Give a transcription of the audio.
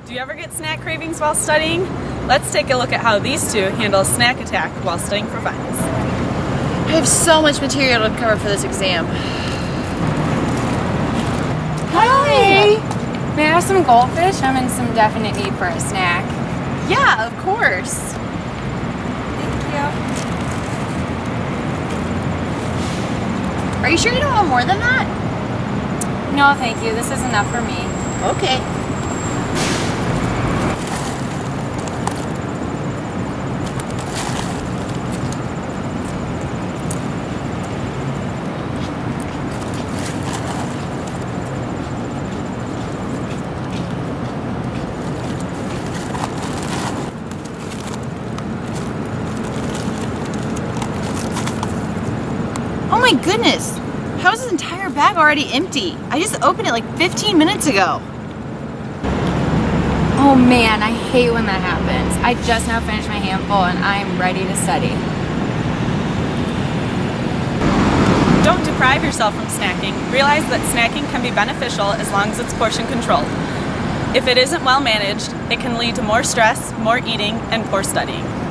Do you ever get snack cravings while studying? Let's take a look at how these two handle a snack attack while studying for finals. I have so much material to cover for this exam. Hi! May I have some goldfish? I'm in some definite need for a snack. Yeah, of course. Thank you. Are you sure you don't want more than that? No, thank you. This is enough for me. Okay. Oh my goodness! How is this entire bag already empty? I just opened it like 15 minutes ago. Oh man, I hate when that happens. I just now finished my handful and I'm ready to study. Don't deprive yourself from snacking. Realize that snacking can be beneficial as long as it's portion controlled. If it isn't well managed, it can lead to more stress, more eating, and poor studying.